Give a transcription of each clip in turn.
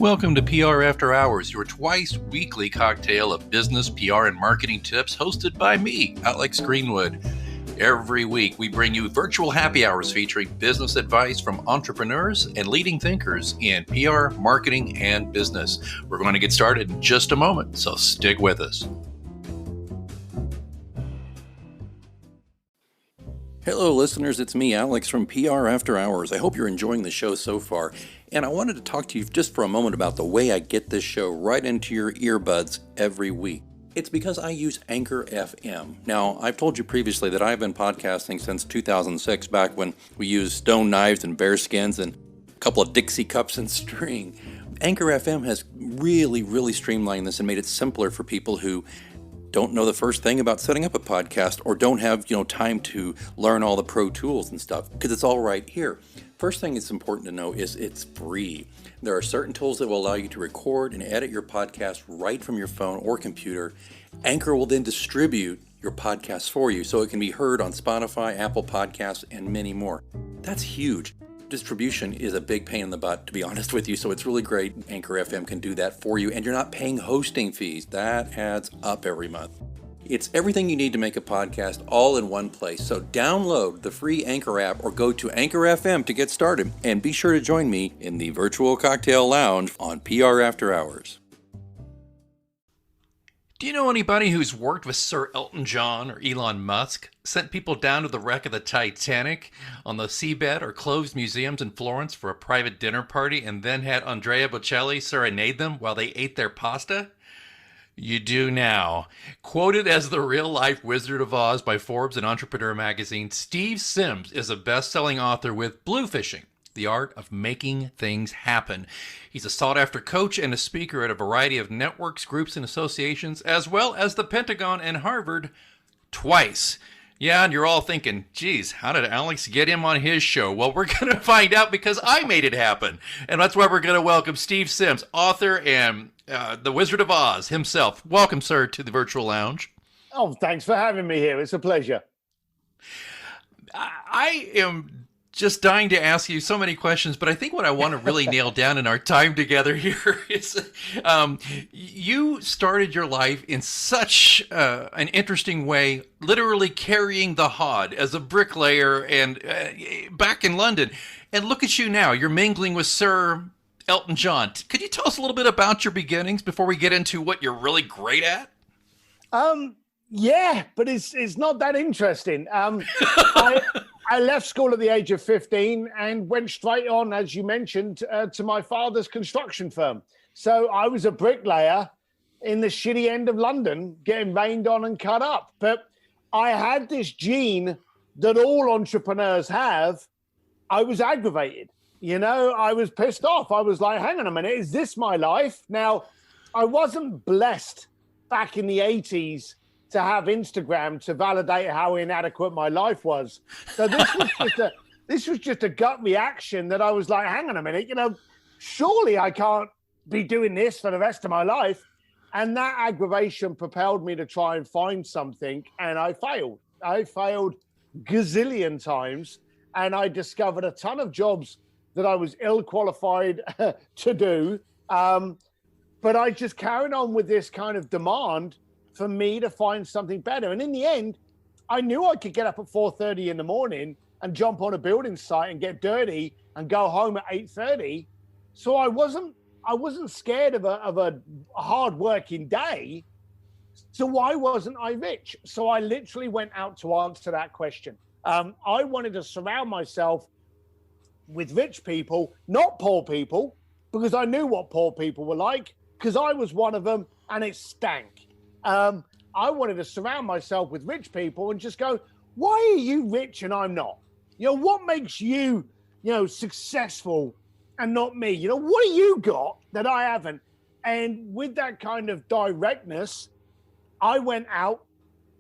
Welcome to PR After Hours, your twice weekly cocktail of business, PR, and marketing tips hosted by me, Alex Greenwood. Every week, we bring you virtual happy hours featuring business advice from entrepreneurs and leading thinkers in PR, marketing, and business. We're going to get started in just a moment, so stick with us. Hello, listeners. It's me, Alex, from PR After Hours. I hope you're enjoying the show so far. And I wanted to talk to you just for a moment about the way I get this show right into your earbuds every week. It's because I use Anchor FM. Now, I've told you previously that I've been podcasting since 2006, back when we used stone knives and bear skins and a couple of Dixie cups and string. Anchor FM has really streamlined this and made it simpler for people who don't know the first thing about setting up a podcast or don't have, time to learn all the pro tools and stuff, because it's all right here. First thing it's important to know is it's free. There are certain tools that will allow you to record and edit your podcast right from your phone or computer. Anchor will then distribute your podcast for you so it can be heard on Spotify, Apple Podcasts, and many more. That's huge. Distribution is a big pain in the butt, to be honest with you, so it's really great Anchor FM can do that for you, and you're not paying hosting fees. That adds up every month. It's everything you need to make a podcast all in one place, so download the free Anchor app or go to Anchor FM to get started, and be sure to join me in the virtual cocktail lounge on PR After Hours. Do you know anybody who's worked with Sir Elton John or Elon Musk, sent people down to the wreck of the Titanic on the seabed, or closed museums in Florence for a private dinner party, and then had Andrea Bocelli serenade them while they ate their pasta? You do now. Quoted as the real-life Wizard of Oz by Forbes and Entrepreneur Magazine, Steve Sims is a best-selling author with BLUEFISHING, the art of making things happen. He's a sought-after coach and a speaker at a variety of networks, groups, and associations, as well as the Pentagon and Harvard twice. Yeah, and you're all thinking, geez, how did Alex get him on his show? Well, we're going to find out, because I made it happen. And that's why we're going to welcome Steve Sims, author and the Wizard of Oz himself. Welcome, sir, to the virtual lounge. Oh, thanks for having me here. It's a pleasure. I am just dying to ask you so many questions, but I think what I want to really nail down in our time together here is you started your life in such an interesting way, literally carrying the hod as a bricklayer and back in London. And look at you now. You're mingling with Sir Elton John. Could you tell us a little bit about your beginnings before we get into what you're really great at? Yeah, but it's not that interesting. I left school at the age of 15 and went straight on, as you mentioned, to my father's construction firm. So I was a bricklayer in the shitty end of London, getting rained on and cut up. But I had this gene that all entrepreneurs have. I was aggravated. I was pissed off. I was like, hang on a minute, is this my life? Now, I wasn't blessed back in the 80s to have Instagram to validate how inadequate my life was. So this was just a gut reaction that I was like, hang on a minute, surely I can't be doing this for the rest of my life. And that aggravation propelled me to try and find something, and I failed. I failed gazillion times, and I discovered a ton of jobs that I was ill-qualified to do. But I just carried on with this kind of demand for me to find something better. And in the end, I knew I could get up at 4:30 in the morning and jump on a building site and get dirty and go home at 8:30. So I wasn't scared of a hard working day. So why wasn't I rich? So I literally went out to answer that question. I wanted to surround myself with rich people, not poor people, because I knew what poor people were like, because I was one of them and it stank. I wanted to surround myself with rich people and just go, why are you rich and I'm not? What makes you, successful and not me? What do you got that I haven't? And with that kind of directness, I went out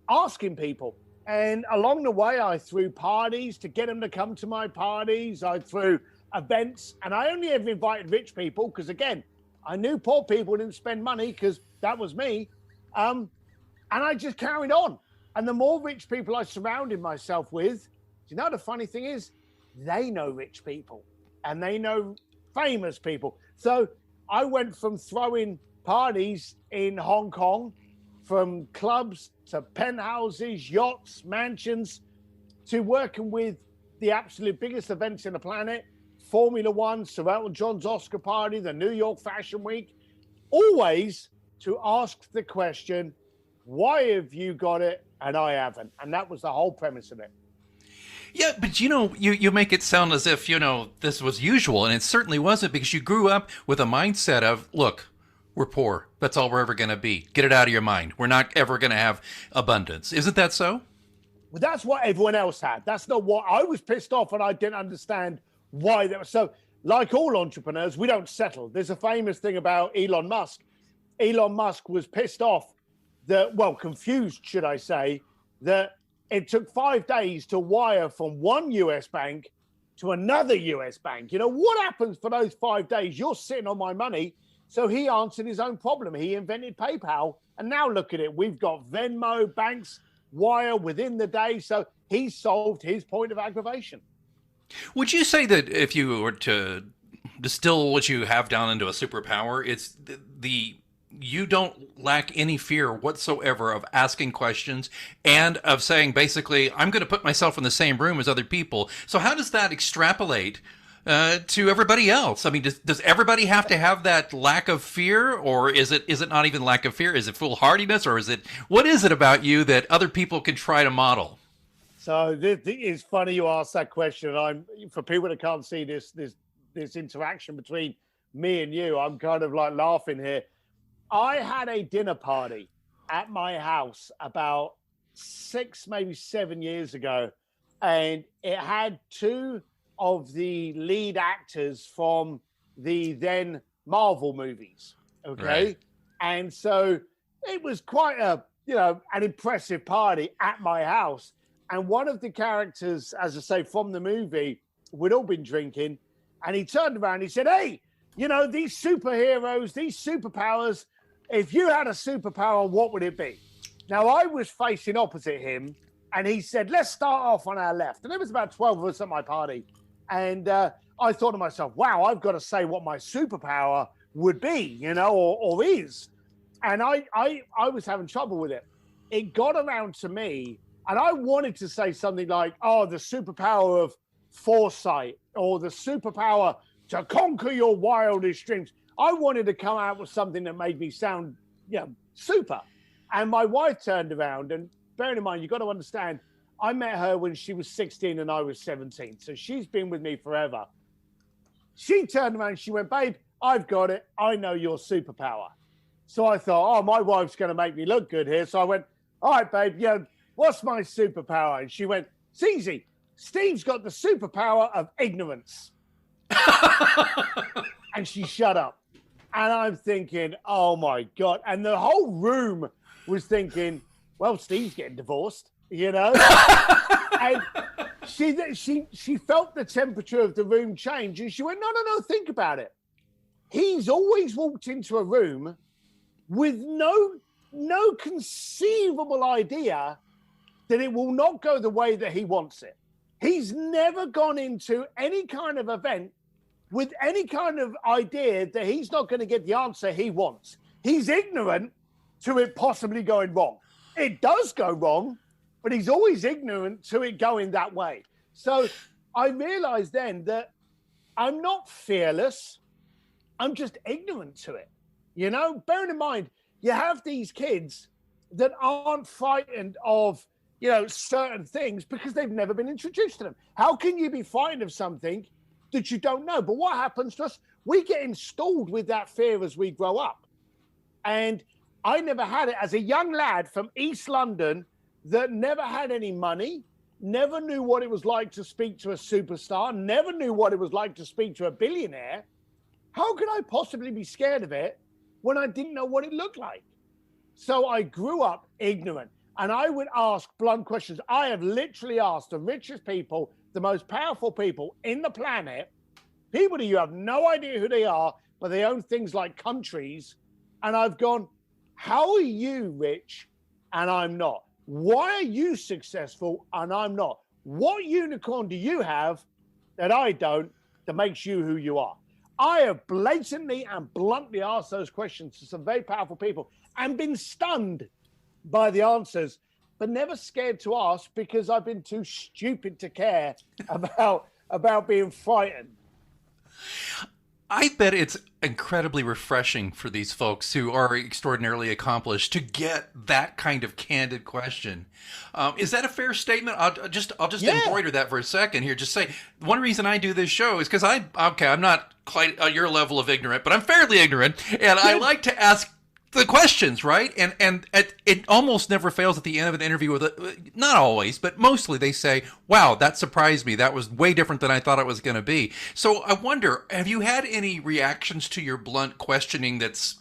asking people. And along the way, I threw parties to get them to come to my parties. I threw events, and I only ever invited rich people because, again, I knew poor people didn't spend money because that was me. And I just carried on. And the more rich people I surrounded myself with, the funny thing is, they know rich people and they know famous people. So I went from throwing parties in Hong Kong, from clubs to penthouses, yachts, mansions, to working with the absolute biggest events in the planet, Formula One, Sir Elton John's Oscar party, the New York Fashion Week, always to ask the question, why have you got it and I haven't? And that was the whole premise of it. Yeah, but you make it sound as if, this was usual, and it certainly wasn't, because you grew up with a mindset of, look, we're poor. That's all we're ever going to be. Get it out of your mind. We're not ever going to have abundance. Isn't that so? Well, that's what everyone else had. That's not what I was pissed off, and I didn't understand why that was. So, like all entrepreneurs, we don't settle. There's a famous thing about Elon Musk. Elon Musk was pissed off confused, should I say, that it took 5 days to wire from one US bank to another US bank. What happens for those 5 days? You're sitting on my money. So he answered his own problem. He invented PayPal. And now look at it. We've got Venmo, banks, wire within the day. So he solved his point of aggravation. Would you say that if you were to distill what you have down into a superpower, it's you don't lack any fear whatsoever of asking questions and of saying, basically, I'm going to put myself in the same room as other people. So how does that extrapolate to everybody else? I mean, does everybody have to have that lack of fear, or is it not even lack of fear? Is it foolhardiness, or what is it about you that other people can try to model? So it's funny you ask that question. For people that can't see this interaction between me and you, I'm kind of like laughing here. I had a dinner party at my house about 6, maybe 7 years ago, and it had 2 of the lead actors from the then Marvel movies. Okay. Right. And so it was quite an impressive party at my house. And one of the characters, as I say, from the movie, we'd all been drinking, and he turned around and he said, hey, these superheroes, these superpowers, if you had a superpower, what would it be? Now, I was facing opposite him, and he said, let's start off on our left. And there was about 12 of us at my party. And I thought to myself, wow, I've got to say what my superpower would be, or is. And I was having trouble with it. It got around to me, and I wanted to say something like, oh, the superpower of foresight, or the superpower to conquer your wildest dreams. I wanted to come out with something that made me sound, super. And my wife turned around, and bearing in mind, you've got to understand, I met her when she was 16 and I was 17. So she's been with me forever. She turned around and she went, babe, I've got it. I know your superpower. So I thought, oh, my wife's going to make me look good here. So I went, all right, babe, what's my superpower? And she went, it's easy. Steve's got the superpower of ignorance. And she shut up. And I'm thinking, oh, my God. And the whole room was thinking, well, Steve's getting divorced, And she felt the temperature of the room change. And she went, no, think about it. He's always walked into a room with no conceivable idea that it will not go the way that he wants it. He's never gone into any kind of event with any kind of idea that he's not going to get the answer he wants. He's ignorant to it possibly going wrong. It does go wrong, but he's always ignorant to it going that way. So I realized then that I'm not fearless. I'm just ignorant to it. Bearing in mind, you have these kids that aren't frightened of, certain things because they've never been introduced to them. How can you be frightened of something that you don't know? But what happens to us? We get installed with that fear as we grow up. And I never had it as a young lad from East London that never had any money, never knew what it was like to speak to a superstar, never knew what it was like to speak to a billionaire. How could I possibly be scared of it when I didn't know what it looked like? So I grew up ignorant, and I would ask blunt questions. I have literally asked the richest people, the most powerful people in the planet, people that you have no idea who they are, but they own things like countries. And I've gone, how are you rich and I'm not? Why are you successful and I'm not? What unicorn do you have that I don't that makes you who you are? I have blatantly and bluntly asked those questions to some very powerful people and been stunned by the answers, but never scared to ask because I've been too stupid to care about being frightened. I bet it's incredibly refreshing for these folks who are extraordinarily accomplished to get that kind of candid question. Is that a fair statement? I'll just embroider that for a second here. Just say one reason I do this show is because I'm not quite at your level of ignorant, but I'm fairly ignorant, and I like to ask the questions, right? And it almost never fails at the end of an interview with not always, but mostly they say, wow, that surprised me. That was way different than I thought it was going to be. So I wonder, have you had any reactions to your blunt questioning that's,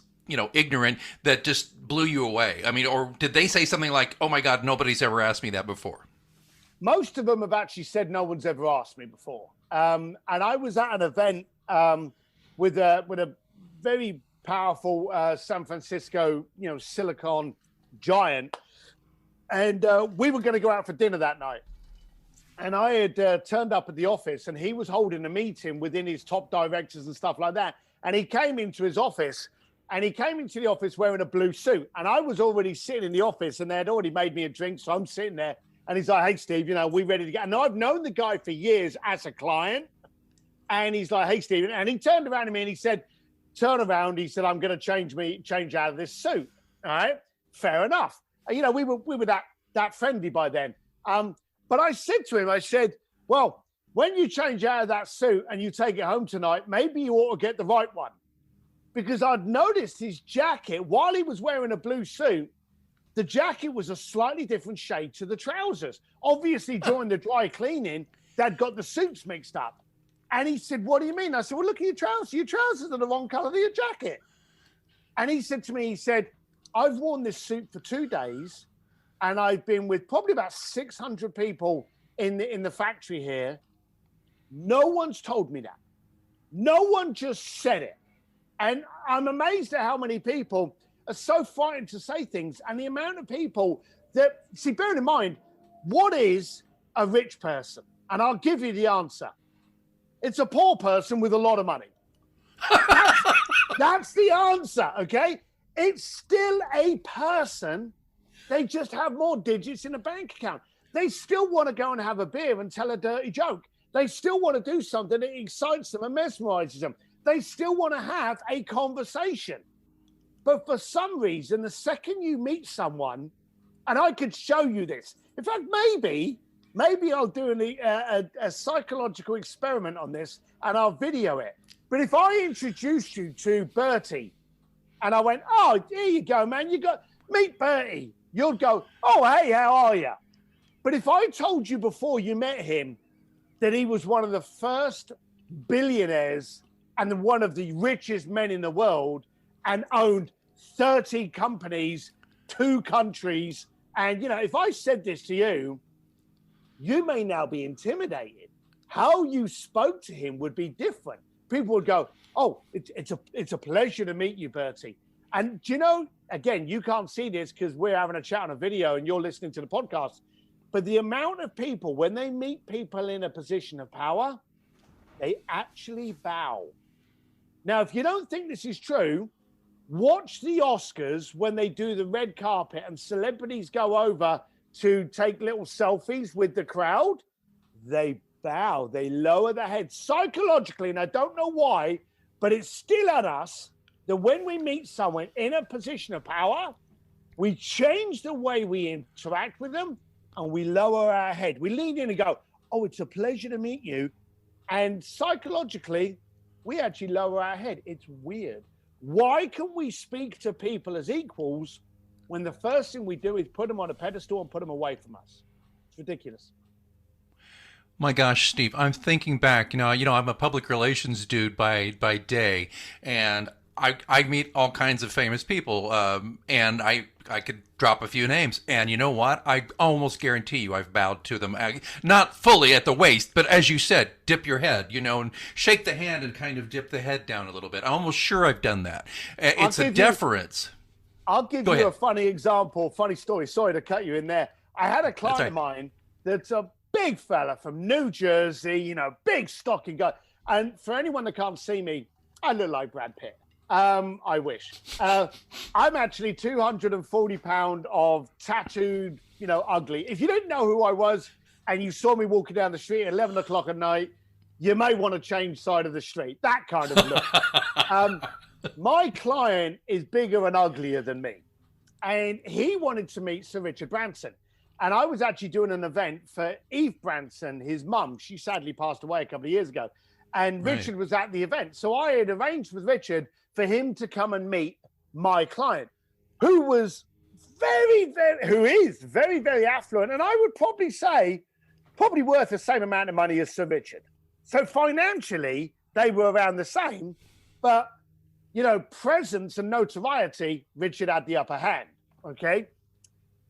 ignorant, that just blew you away? I mean, or did they say something like, oh my God, nobody's ever asked me that before? Most of them have actually said no one's ever asked me before. And I was at an event with a very powerful San Francisco, silicon giant. And we were going to go out for dinner that night. And I had turned up at the office and he was holding a meeting within his top directors and stuff like that. And he came into his office wearing a blue suit. And I was already sitting in the office and they had already made me a drink. So I'm sitting there and he's like, hey, Steve, we ready to go? And I've known the guy for years as a client. And he's like, hey, Steve. And he turned around to me and he said, turn around. He said, I'm going to change out of this suit. All right. Fair enough. We were that friendly by then. But I said to him, I said, well, when you change out of that suit and you take it home tonight, maybe you ought to get the right one. Because I'd noticed his jacket while he was wearing a blue suit, the jacket was a slightly different shade to the trousers. Obviously, during the dry cleaning, they'd got the suits mixed up. And he said, what do you mean? I said, well, look at your trousers. Your trousers are the wrong color of your jacket. And he said to me, I've worn this suit for 2 days and I've been with probably about 600 people in the factory here. No one's told me that. No one just said it. And I'm amazed at how many people are so frightened to say things, and the amount of people that, bearing in mind, what is a rich person? And I'll give you the answer. It's a poor person with a lot of money. That's the answer, okay? It's still a person. They just have more digits in a bank account. They still want to go and have a beer and tell a dirty joke. They still want to do something that excites them and mesmerizes them. They still want to have a conversation. But for some reason, the second you meet someone, and I could show you this. In fact, maybe I'll do a psychological experiment on this and I'll video it. But if I introduced you to Bertie and I went, oh, here you go, man. Meet Bertie. You'd go, oh, hey, how are you? But if I told you before you met him that he was one of the first billionaires and one of the richest men in the world and owned 30 companies, 2 countries, and, if I said this to you, you may now be intimidated. How you spoke to him would be different. People would go, oh, it's a pleasure to meet you, Bertie. And again, you can't see this because we're having a chat on a video and you're listening to the podcast. But the amount of people, when they meet people in a position of power, they actually bow. Now, if you don't think this is true, watch the Oscars when they do the red carpet and celebrities go over to take little selfies with the crowd. They bow, they lower their head psychologically. And I don't know why, but it's still at us that when we meet someone in a position of power, we change the way we interact with them and we lower our head. We lean in and go, oh, it's a pleasure to meet you. And psychologically, we actually lower our head. It's weird. Why can we speak to people as equals when the first thing we do is put them on a pedestal and put them away from us? It's ridiculous. My gosh, Steve, I'm thinking back, I'm a public relations dude by day, and I meet all kinds of famous people, and I could drop a few names. And you know what? I almost guarantee you I've bowed to them. Not fully at the waist, but as you said, dip your head, and shake the hand and kind of dip the head down a little bit. I'm almost sure I've done that. It's a deference. I'll give you a funny example, funny story. Sorry to cut you in there. I had a client of mine that's a big fella from New Jersey, big stocking guy. And for anyone that can't see me, I look like Brad Pitt. I wish. I'm actually 240 pounds of tattooed, ugly. If you didn't know who I was and you saw me walking down the street at 11 o'clock at night, you may want to change side of the street. That kind of look. My client is bigger and uglier than me. And he wanted to meet Sir Richard Branson. And I was actually doing an event for Eve Branson, his mum. She sadly passed away a couple of years ago. And Richard was at the event. So I had arranged with Richard for him to come and meet my client, who is very, very affluent. And I would probably say, probably worth the same amount of money as Sir Richard. So financially, they were around the same. But, presence and notoriety, Richard had the upper hand. Okay.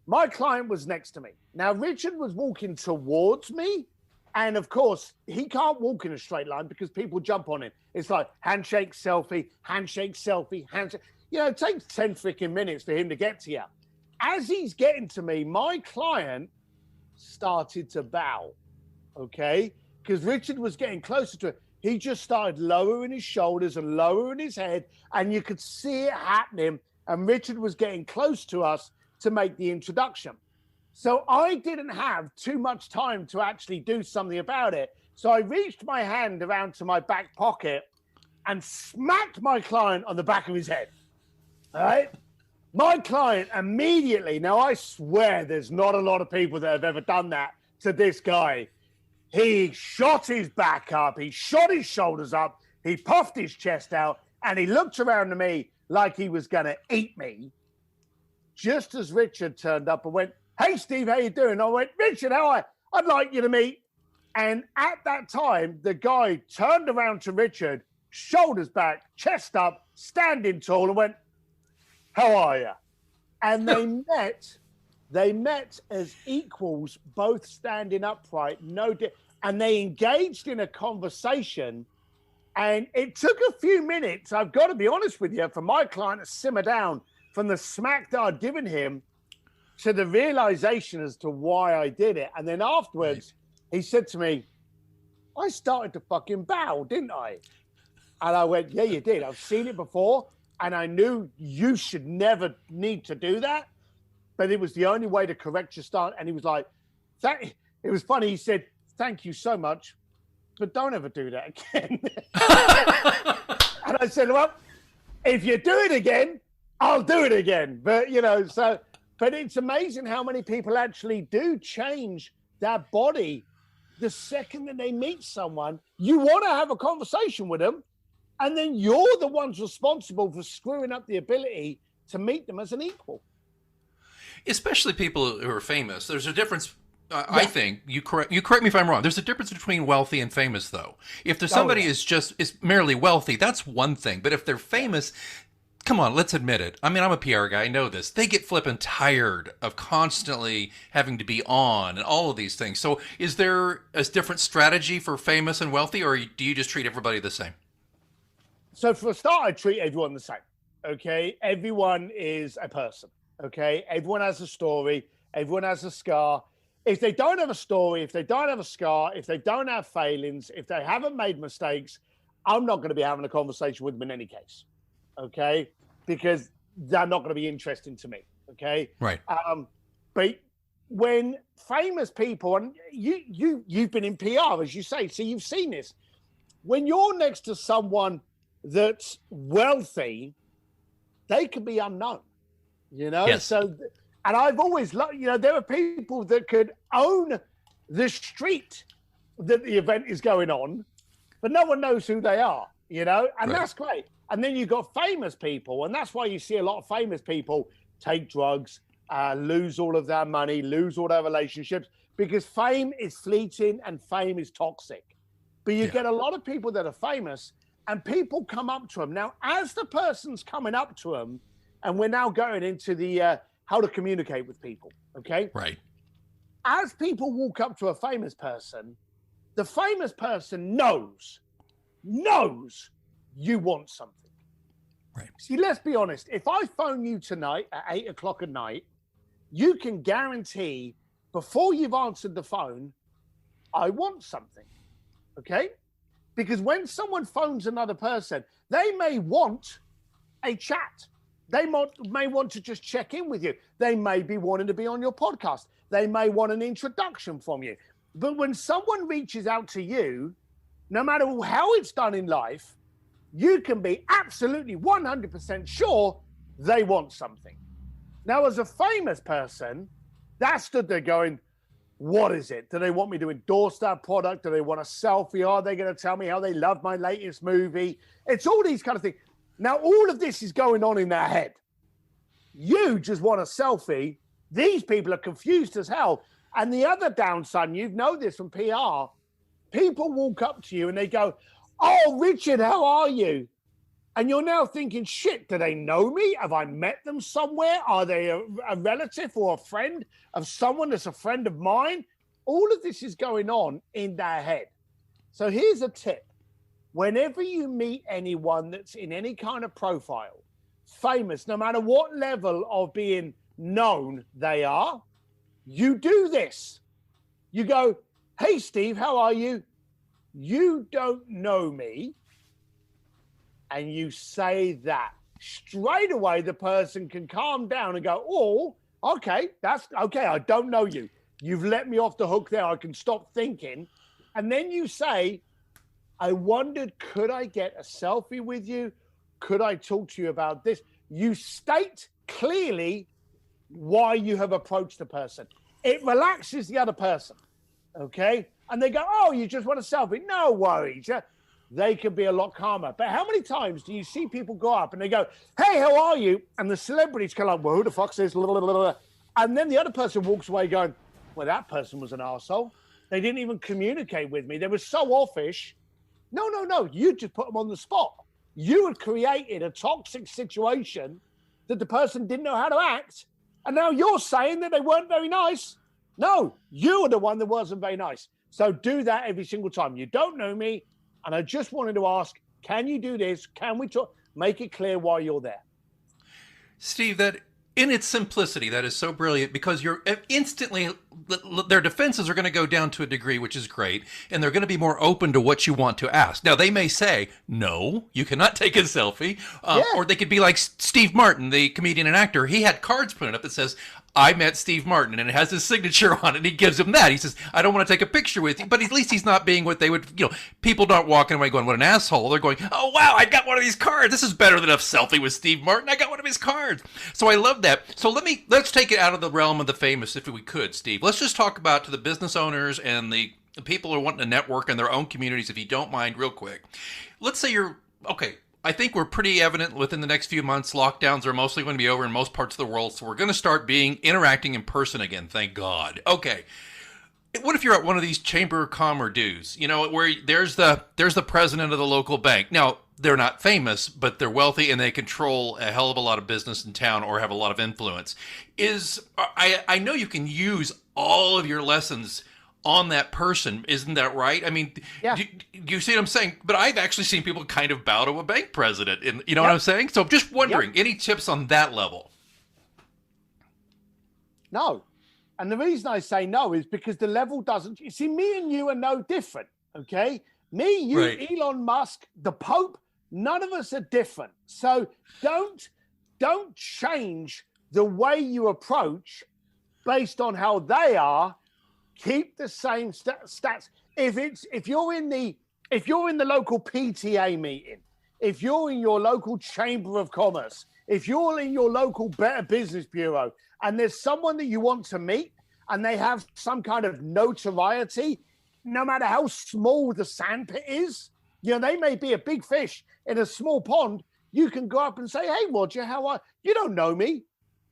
My client was next to me. Now, Richard was walking towards me. And of course, he can't walk in a straight line because people jump on him. It's like handshake, selfie, handshake, selfie, handshake. It takes 10 freaking minutes for him to get to you. As he's getting to me, my client started to bow, okay? Because Richard was getting closer to it. He just started lowering his shoulders and lowering his head, and you could see it happening. And Richard was getting close to us to make the introduction. So I didn't have too much time to actually do something about it. So I reached my hand around to my back pocket and smacked my client on the back of his head. All right? My client immediately, now I swear there's not a lot of people that have ever done that to this guy. He shot his back up, he shot his shoulders up, he puffed his chest out, and he looked around to me like he was going to eat me. Just as Richard turned up and went, "Hey, Steve, how you doing?" I went, "Richard, how are you? I'd like you to meet." And at that time, the guy turned around to Richard, shoulders back, chest up, standing tall, and went, "How are you?" And they met as equals, both standing upright, and they engaged in a conversation. And it took a few minutes, I've got to be honest with you, for my client to simmer down from the smack that I'd given him to the realization as to why I did it. And then afterwards, he said to me, "I started to fucking bow, didn't I?" And I went, "Yeah, you did. I've seen it before. And I knew you should never need to do that. But it was the only way to correct your stance." And he was like, it was funny. He said, "Thank you so much, but don't ever do that again." And I said, "Well, if you do it again, I'll do it again." But, but it's amazing how many people actually do change their body the second that they meet someone. You want to have a conversation with them, and then you're the ones responsible for screwing up the ability to meet them as an equal. Especially people who are famous. There's a difference. I think you correct me if I'm wrong. There's a difference between wealthy and famous, though. If there's somebody is merely wealthy, that's one thing. But if they're famous, come on, let's admit it. I mean, I'm a PR guy. I know this. They get flipping tired of constantly having to be on and all of these things. So is there a different strategy for famous and wealthy, or do you just treat everybody the same? So for a start, I treat everyone the same. Okay. Everyone is a person. Okay. Everyone has a story. Everyone has a scar. If they don't have a story, if they don't have a scar, if they don't have failings, if they haven't made mistakes, I'm not going to be having a conversation with them in any case. Okay. Because they're not going to be interesting to me. Okay. Right. But when famous people, and you've been in PR, as you say, so you've seen this. When you're next to someone that's wealthy, they can be unknown, Yes. So, and I've always loved, there are people that could own the street that the event is going on, but no one knows who they are, and that's great. And then you've got famous people, and that's why you see a lot of famous people take drugs, lose all of their money, lose all their relationships, because fame is fleeting and fame is toxic. But you get a lot of people that are famous, and people come up to them. Now, as the person's coming up to them, and we're now going into the how to communicate with people, okay? Right. As people walk up to a famous person, the famous person knows you want something. Right. See, let's be honest. If I phone you tonight at 8 o'clock at night, you can guarantee before you've answered the phone, I want something, okay? Because when someone phones another person, they may want a chat. They may want to just check in with you. They may be wanting to be on your podcast. They may want an introduction from you. But when someone reaches out to you, no matter how it's done in life, you can be absolutely 100% sure they want something. Now, as a famous person, that stood there going, what is it? Do they want me to endorse that product? Do they want a selfie? Are they going to tell me how they love my latest movie? It's all these kind of things. Now, all of this is going on in their head. You just want a selfie. These people are confused as hell. And the other downside, and you know this from PR, people walk up to you and they go, oh, Richard, how are you? And you're now thinking, shit, do they know me? Have I met them somewhere? Are they a relative or a friend of someone that's a friend of mine? All of this is going on in their head. So here's a tip. Whenever you meet anyone that's in any kind of profile, famous, no matter what level of being known they are, you do this. You go, hey, Steve, how are you? You don't know me. And you say that. Straight away, the person can calm down and go, oh, okay, that's okay. I don't know you. You've let me off the hook there. I can stop thinking. And then you say, I wondered, could I get a selfie with you? Could I talk to you about this? You state clearly why you have approached the person. It relaxes the other person, okay? And they go, oh, you just want a selfie? No worries. They can be a lot calmer. But how many times do you see people go up and they go, hey, how are you? And the celebrities go like, well, who the fuck's this? And then the other person walks away going, well, that person was an arsehole. They didn't even communicate with me. They were so offish. No. You just put them on the spot. You had created a toxic situation that the person didn't know how to act. And now you're saying that they weren't very nice. No, you were the one that wasn't very nice. So do that every single time. You don't know me. And I just wanted to ask, can you do this? Can we talk? Make it clear why you're there. Steve, that in its simplicity, that is so brilliant, because you're instantly, their defenses are going to go down to a degree, which is great. And they're going to be more open to what you want to ask. Now, they may say, no, you cannot take a selfie. Or they could be like Steve Martin, the comedian and actor. He had cards printed up that says, I met Steve Martin, and it has his signature on it, and he gives him that. He says, I don't want to take a picture with you, but at least he's not being what they would, people not walking away going, what an asshole. They're going, oh, wow, I got one of these cards. This is better than a selfie with Steve Martin. I got one of his cards. So I love that. So let's take it out of the realm of the famous, if we could, Steve. Let's just talk about to the business owners and the people who are wanting to network in their own communities, if you don't mind, real quick. Let's say okay, I think we're pretty evident within the next few months, lockdowns are mostly going to be over in most parts of the world, so we're going to start interacting in person again, thank God. Okay, what if you're at one of these Chamber of Commerce dues, where there's the president of the local bank. Now, they're not famous, but they're wealthy and they control a hell of a lot of business in town or have a lot of influence. I know you can use all of your lessons on that person, isn't that right? I mean, yeah. do you see what I'm saying? But I've actually seen people kind of bow to a bank president, and you know what I'm saying? So I'm just wondering, any tips on that level? No. And the reason I say no is because the level doesn't, you see, me and you are no different, okay? Me, you, right. Elon Musk, the Pope, none of us are different. So don't change the way you approach based on how they are. Keep the same stats. If you're in the local PTA meeting, if you're in your local Chamber of Commerce, if you're in your local Better Business Bureau, and there's someone that you want to meet, and they have some kind of notoriety, no matter how small the sandpit is, they may be a big fish in a small pond. You can go up and say, "Hey, Roger, how are you? You don't know me,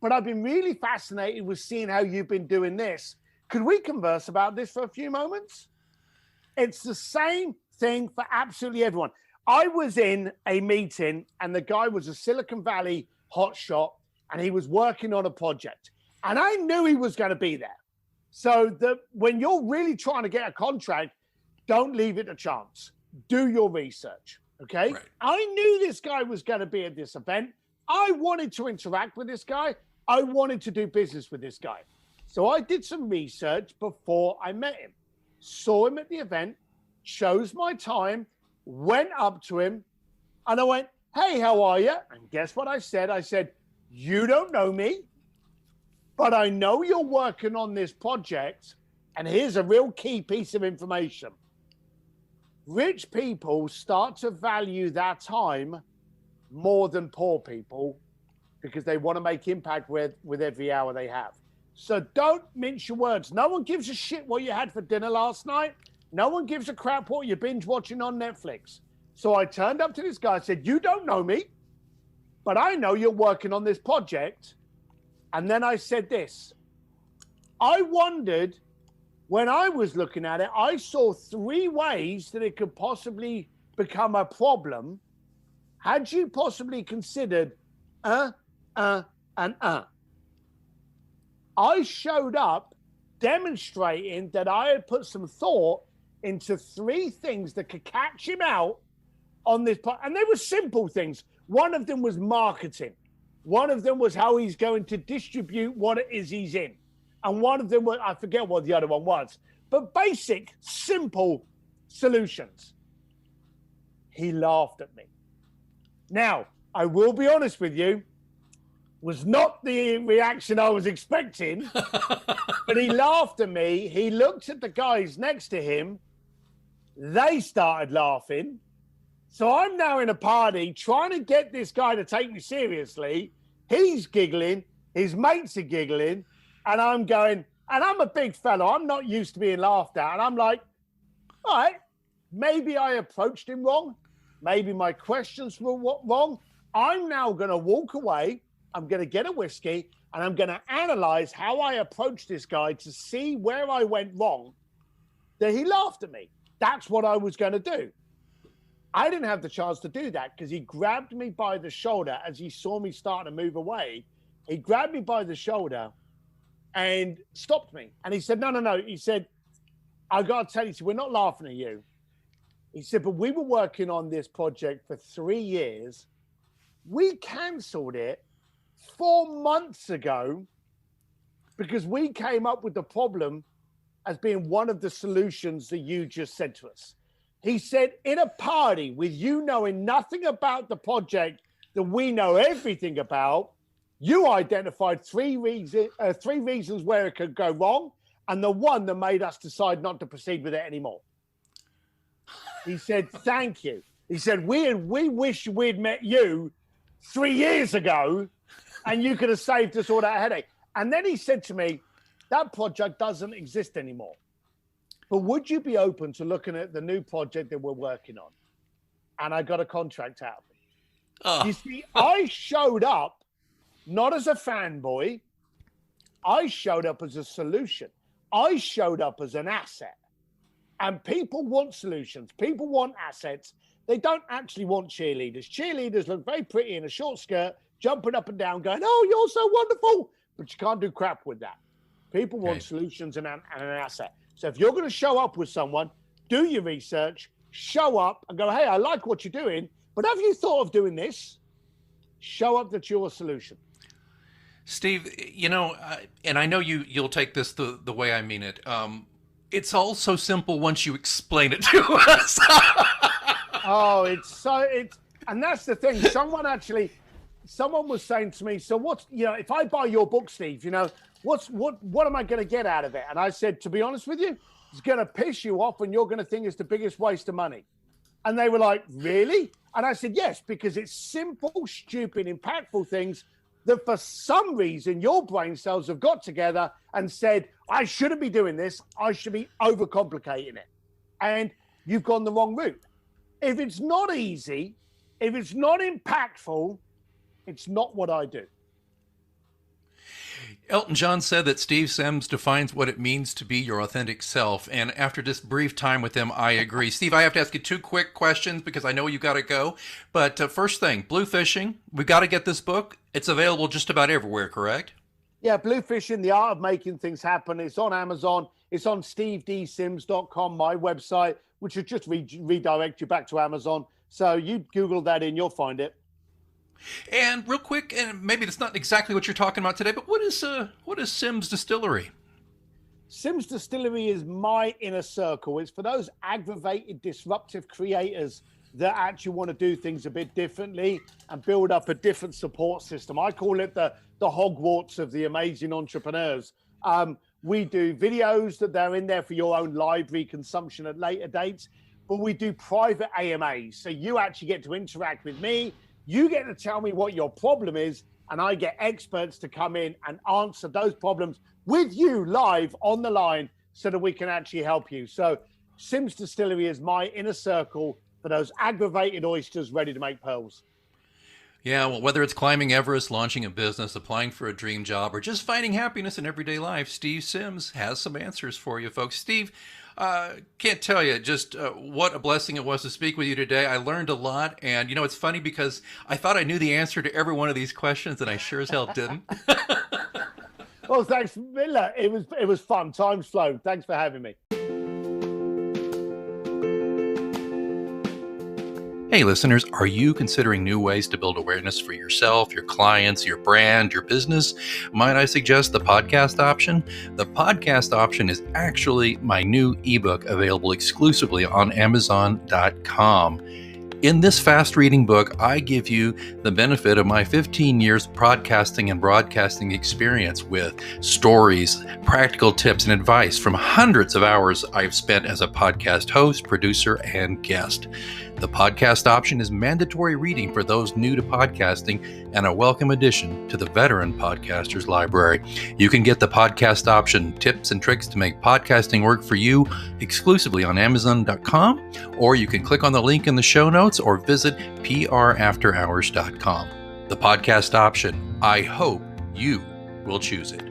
but I've been really fascinated with seeing how you've been doing this. Could we converse about this for a few moments?" It's the same thing for absolutely everyone. I was in a meeting and the guy was a Silicon Valley hotshot and he was working on a project. And I knew he was going to be there. So when you're really trying to get a contract, don't leave it to chance. Do your research, okay? Right. I knew this guy was going to be at this event. I wanted to interact with this guy. I wanted to do business with this guy. So I did some research before I met him, saw him at the event, chose my time, went up to him, and I went, "Hey, how are you?" And guess what I said? I said, "You don't know me, but I know you're working on this project. And here's a real key piece of information. Rich people start to value their time more than poor people because they want to make impact with every hour they have. So don't mince your words. No one gives a shit what you had for dinner last night. No one gives a crap what you binge watching on Netflix." So I turned up to this guy and said, "You don't know me, but I know you're working on this project." And then I said this. I wondered, when I was looking at it, I saw 3 ways that it could possibly become a problem. Had you possibly considered and I showed up demonstrating that I had put some thought into 3 things that could catch him out on this part. And they were simple things. One of them was marketing. One of them was how he's going to distribute what it is he's in. And one of them was, I forget what the other one was, but basic, simple solutions. He laughed at me. Now, I will be honest with you, was not the reaction I was expecting, but he laughed at me. He looked at the guys next to him. They started laughing. So I'm now in a party trying to get this guy to take me seriously. He's giggling. His mates are giggling. And I'm going, and I'm a big fellow. I'm not used to being laughed at. And I'm like, all right, maybe I approached him wrong. Maybe my questions were wrong. I'm now going to walk away. I'm going to get a whiskey and I'm going to analyze how I approached this guy to see where I went wrong. That he laughed at me. That's what I was going to do. I didn't have the chance to do that because he grabbed me by the shoulder as he saw me start to move away. He grabbed me by the shoulder and stopped me. And he said, no. He said, I got to tell you, we're not laughing at you. He said, but we were working on this project for 3 years. We canceled it 4 months ago because we came up with the problem as being one of the solutions that you just said to us. He said, in a party with you knowing nothing about the project that we know everything about, you identified 3 reasons where it could go wrong, and the one that made us decide not to proceed with it anymore. He said, thank you. He said, we wish we'd met you 3 years ago, and you could have saved us all that headache. And then he said to me, that project doesn't exist anymore. But would you be open to looking at the new project that we're working on? And I got a contract out of it. Oh. You see, I showed up not as a fanboy. I showed up as a solution. I showed up as an asset. And people want solutions. People want assets. They don't actually want cheerleaders. Cheerleaders look very pretty in a short skirt, jumping up and down, going, oh, you're so wonderful. But you can't do crap with that. People want solutions and an asset. So if you're going to show up with someone, do your research, show up and go, hey, I like what you're doing, but have you thought of doing this? Show up that you're a solution. Steve, and I know you'll take this the way I mean it. It's all so simple once you explain it to us. And that's the thing. Someone was saying to me, so what's, if I buy your book, Steve, what am I going to get out of it? And I said, to be honest with you, it's going to piss you off and you're going to think it's the biggest waste of money. And they were like, really? And I said, yes, because it's simple, stupid, impactful things that for some reason your brain cells have got together and said, I shouldn't be doing this. I should be overcomplicating it. And you've gone the wrong route. If it's not easy, if it's not impactful, it's not what I do. Elton John said that Steve Sims defines what it means to be your authentic self. And after this brief time with him, I agree. Steve, I have to ask you 2 quick questions because I know you got to go. But first thing, BLUEFISHIng, we've got to get this book. It's available just about everywhere, correct? Yeah, BLUEFISHIng, The Art of Making Things Happen. It's on Amazon. It's on stevedsims.com, my website, which will just redirect you back to Amazon. So you Google that in, you'll find it. And real quick, and maybe that's not exactly what you're talking about today, but what is Sims Distillery? Sims Distillery is my inner circle. It's for those aggravated, disruptive creators that actually want to do things a bit differently and build up a different support system. I call it the Hogwarts of the amazing entrepreneurs. We do videos that they're in there for your own library consumption at later dates, but we do private AMAs. So you actually get to interact with me. You get to tell me what your problem is, and I get experts to come in and answer those problems with you live on the line so that we can actually help you. So Sims Distillery is my inner circle for those aggravated oysters ready to make pearls. Yeah, well, whether it's climbing Everest, launching a business, applying for a dream job, or just finding happiness in everyday life, Steve Sims has some answers for you, folks. Steve, can't tell you just what a blessing it was to speak with you today. I learned a lot, and you know, it's funny because I thought I knew the answer to every one of these questions, and I sure as hell didn't. Well, thanks, Miller. It was fun. Time's flown. Thanks for having me. Hey listeners, are you considering new ways to build awareness for yourself, your clients, your brand, your business? Might I suggest the podcast option? The podcast option is actually my new ebook available exclusively on Amazon.com. In this fast reading book, I give you the benefit of my 15 years podcasting and broadcasting experience with stories, practical tips, and advice from hundreds of hours I've spent as a podcast host, producer, and guest. The podcast option is mandatory reading for those new to podcasting and a welcome addition to the veteran podcasters library. You can get the podcast option tips and tricks to make podcasting work for you exclusively on Amazon.com, or you can click on the link in the show notes or visit prafterhours.com. The podcast option, I hope you will choose it.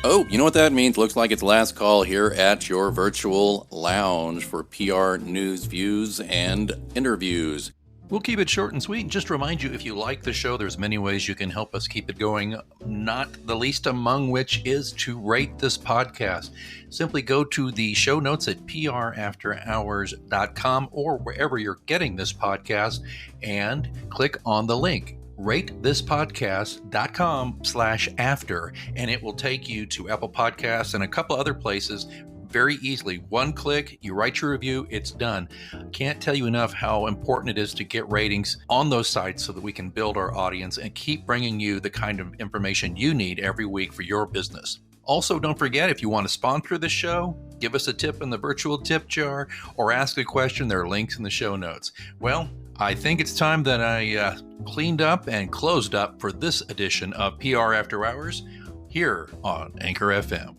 Oh, you know what that means? Looks like it's last call here at your virtual lounge for PR news, views, and interviews. We'll keep it short and sweet and just remind you, if you like the show, there's many ways you can help us keep it going, not the least among which is to rate this podcast. Simply go to the show notes at prafterhours.com or wherever you're getting this podcast and click on the link. ratethispodcast.com/after, and it will take you to Apple Podcasts and a couple other places very easily. One click, you write your review, it's done. Can't tell you enough how important it is to get ratings on those sites so that we can build our audience and keep bringing you the kind of information you need every week for your business. Also, don't forget, if you want to sponsor the show, give us a tip in the virtual tip jar, or ask a question, there are links in the show notes. Well, I think it's time that I cleaned up and closed up for this edition of PR After Hours here on Anchor FM.